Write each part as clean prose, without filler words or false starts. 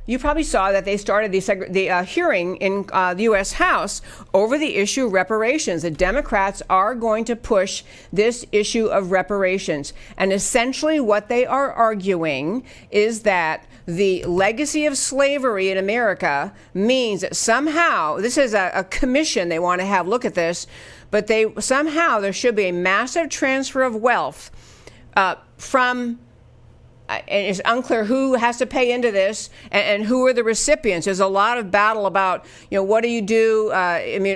you probably saw that they started the hearing in the U.S. House over the issue of reparations. The Democrats are going to push this issue of reparations. And essentially what they are arguing is that the legacy of slavery in America means that somehow, this is a commission they want to have look at this, but somehow there should be a massive transfer of wealth from and it's unclear who has to pay into this and who are the recipients. There's a lot of battle about, what do you do?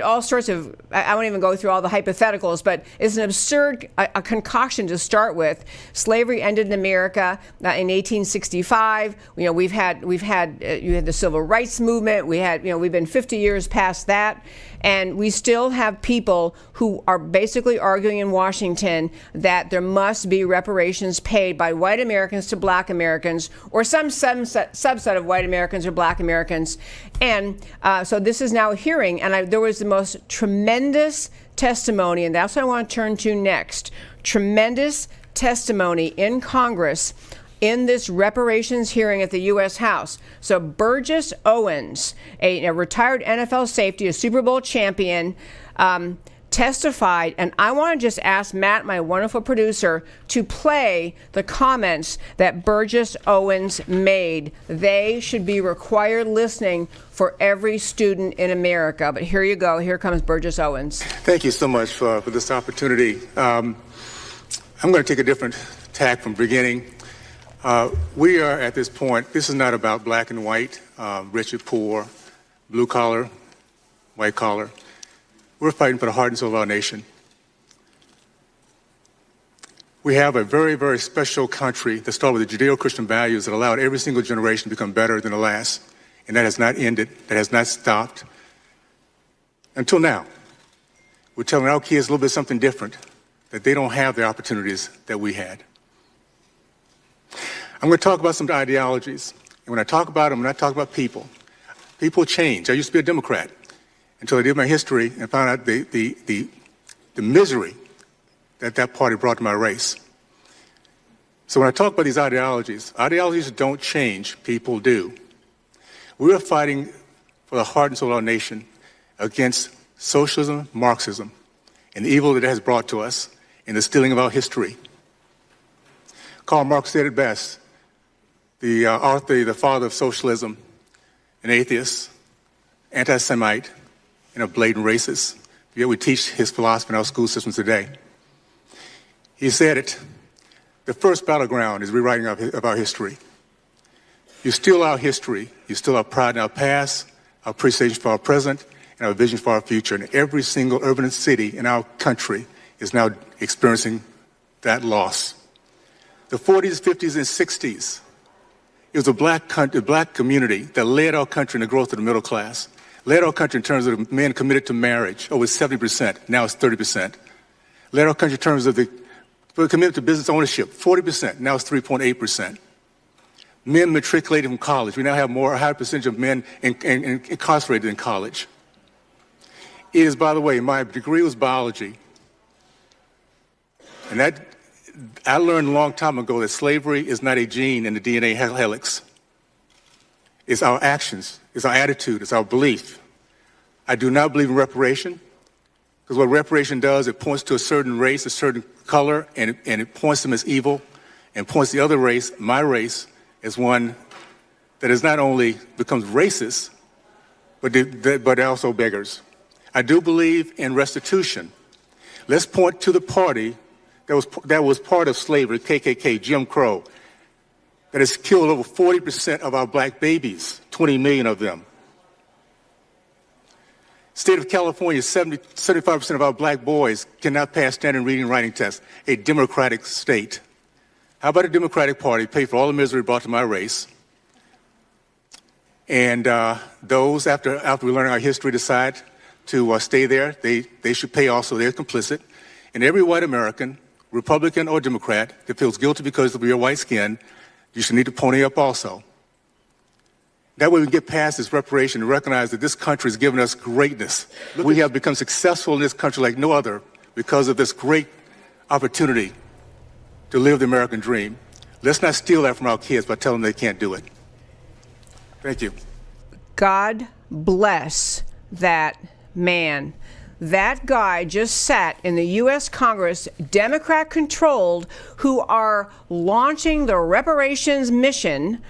All sorts of, I won't even go through all the hypotheticals, but it's an absurd a concoction to start with. Slavery ended in America in 1865. We've had you had the civil rights movement. We've been 50 years past that. And we still have people who are basically arguing in Washington that there must be reparations paid by white Americans to black Americans, or some subset of white Americans or black Americans. And so this is now a hearing, and there was the most tremendous testimony, and that's what I want to turn to next. Tremendous testimony in Congress in this reparations hearing at the U.S. House. So Burgess Owens, a retired NFL safety, a Super Bowl champion, testified, and I want to just ask Matt, my wonderful producer, to play the comments that Burgess Owens made. They should be required listening for every student in America. But here you go. Here comes Burgess Owens. Thank you so much for this opportunity. I'm going to take a different tack from beginning. We are at this point, this is not about black and white, rich and poor, blue collar, white collar. We're fighting for the heart and soul of our nation. We have a very, very special country that started with the Judeo-Christian values that allowed every single generation to become better than the last. And that has not ended, that has not stopped until now. We're telling our kids a little bit something different, that they don't have the opportunities that we had. I'm going to talk about some ideologies. And when I talk about them, I'm not talking about people. People change. I used to be a Democrat until I did my history and found out the misery that party brought to my race. So when I talk about these ideologies don't change, people do. We are fighting for the heart and soul of our nation against socialism, Marxism, and the evil that it has brought to us in the stealing of our history. Karl Marx said it best, the father of socialism, an atheist, anti-Semite, and a blatant racist. Yet we teach his philosophy in our school systems today. He said it, the first battleground is rewriting of our history. You steal our history, you steal our pride in our past, our appreciation for our present, and our vision for our future. And every single urban city in our country is now experiencing that loss. The 40s, 50s, and 60s, it was the black community that led our country in the growth of the middle class, led our country in terms of men committed to marriage, over 70%, now it's 30%. Led our country in terms of the commitment to business ownership, 40%, now it's 3.8%. Men matriculated from college. We now have a higher percentage of men incarcerated in college. It is, by the way, my degree was biology. And I learned a long time ago that slavery is not a gene in the DNA helix. It's our actions, it's our attitude, it's our belief. I do not believe in reparation, because what reparation does, it points to a certain race, a certain color, and it points them as evil, and points the other race, my race, as one that is not only becomes racist, but also beggars. I do believe in restitution. Let's point to the party that was part of slavery, KKK, Jim Crow, that has killed over 40% of our black babies, 20 million of them. State of California, 75% of our black boys cannot pass standard reading and writing tests, a democratic state. How about a Democratic Party pay for all the misery brought to my race? And those, after we learn our history, decide to stay there, they should pay also. They're complicit. And every white American, Republican or Democrat, that feels guilty because of your white skin, you should need to pony up also. That way we can get past this reparation and recognize that this country has given us greatness. We have become successful in this country like no other because of this great opportunity to live the American dream. Let's not steal that from our kids by telling them they can't do it. Thank you. God bless that man. That guy just sat in the U.S. Congress, Democrat-controlled, who are launching the reparations mission,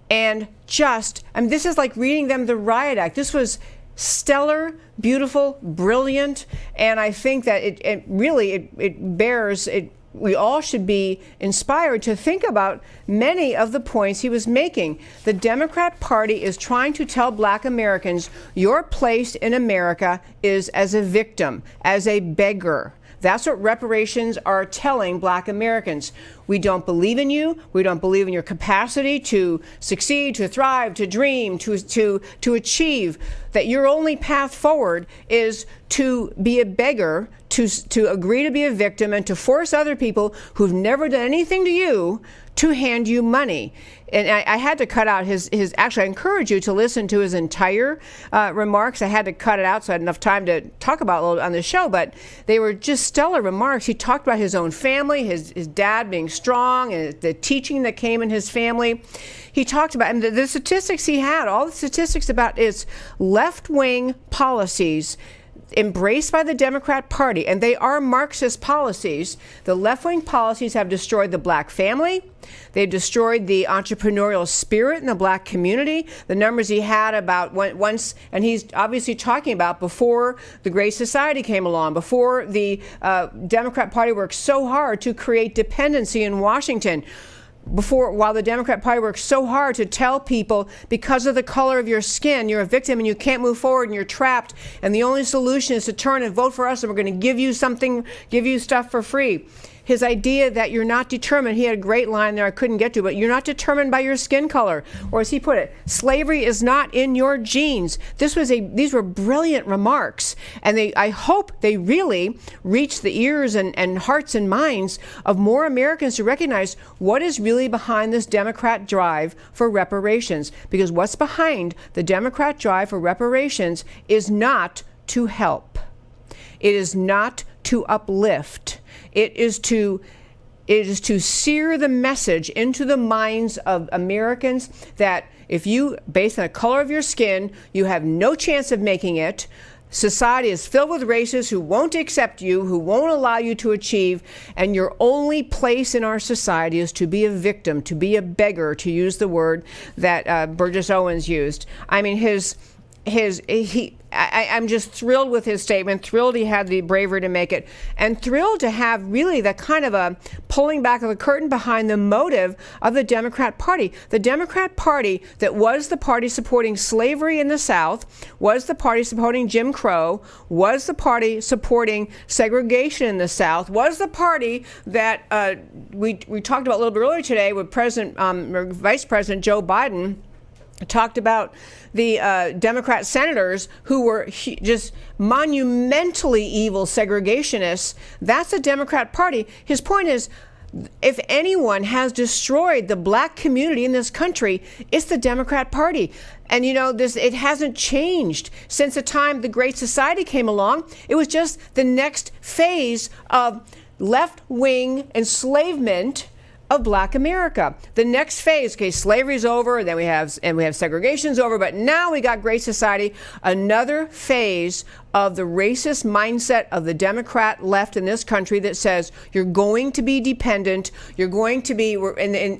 and this is like reading them the riot act. This was stellar, beautiful, brilliant, and I think that it bears. We all should be inspired to think about many of the points he was making. The Democrat Party is trying to tell Black Americans, your place in America is as a victim, as a beggar. That's what reparations are telling Black Americans. We don't believe in you. We don't believe in your capacity to succeed, to thrive, to dream, to achieve. That your only path forward is to be a beggar, to agree to be a victim, and to force other people who've never done anything to you to hand you money. And I had to cut out his actually, I encourage you to listen to his entire remarks. I had to cut it out so I had enough time to talk about it a little on the show, but they were just stellar remarks. He talked about his own family, his dad being strong, and the teaching that came in his family. He talked about, and the statistics he had, all the statistics about his left-wing policies embraced by the Democrat Party, and they are Marxist policies. The left-wing policies have destroyed the Black family. They've destroyed the entrepreneurial spirit in the Black community. The numbers he had about once, and he's obviously talking about before the Great Society came along, before the Democrat Party worked so hard to create dependency in Washington. While the Democrat Party works so hard to tell people, because of the color of your skin, you're a victim and you can't move forward and you're trapped, and the only solution is to turn and vote for us, and we're going to give you something, give you stuff for free. His idea that you're not determined, he had a great line there I couldn't get to, but you're not determined by your skin color. Or as he put it, slavery is not in your genes. These were brilliant remarks, and I hope they really reach the ears and hearts and minds of more Americans to recognize what is really behind this Democrat drive for reparations. Because what's behind the Democrat drive for reparations is not to help. It is not to uplift. It is to sear the message into the minds of Americans that if you, based on the color of your skin, you have no chance of making it. Society is filled with racists who won't accept you, who won't allow you to achieve, and your only place in our society is to be a victim, to be a beggar, to use the word that Burgess Owens used. I mean, I'm just thrilled with his statement, thrilled he had the bravery to make it, and thrilled to have really the kind of a pulling back of the curtain behind the motive of the Democrat Party. The Democrat Party that was the party supporting slavery in the South, was the party supporting Jim Crow, was the party supporting segregation in the South, was the party that we talked about a little bit earlier today with Vice President Joe Biden talked about the Democrat senators who were just monumentally evil segregationists. That's the Democrat Party. His point is, if anyone has destroyed the Black community in this country, it's the Democrat Party. And you know, it hasn't changed since the time the Great Society came along. It was just the next phase of left-wing enslavement of Black America. The next phase, okay, slavery's over, and then we have segregation's over, but now we got Great Society, another phase of the racist mindset of the Democrat left in this country that says you're going to be dependent, you're going to be,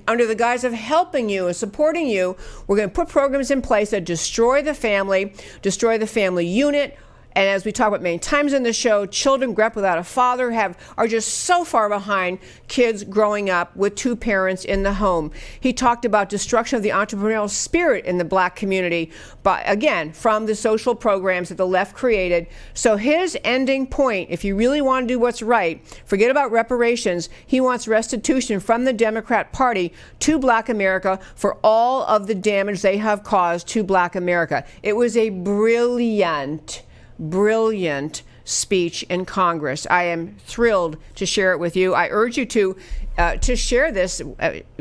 under the guise of helping you and supporting you, we're going to put programs in place that destroy the family unit. And as we talk about many times in the show, children grow up without a father are just so far behind kids growing up with two parents in the home. He talked about destruction of the entrepreneurial spirit in the Black community, but again, from the social programs that the left created. So his ending point, if you really want to do what's right, forget about reparations. He wants restitution from the Democrat Party to Black America for all of the damage they have caused to Black America. It was a brilliant speech in Congress. I am thrilled to share it with you. I urge you to share this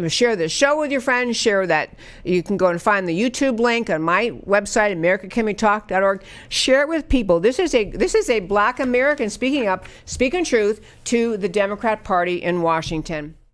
show with your friends. Share that. You can go and find the YouTube link on my website, americacanwetalk.org. Share it with people. This is a Black American speaking up, speaking truth to the Democrat Party in Washington.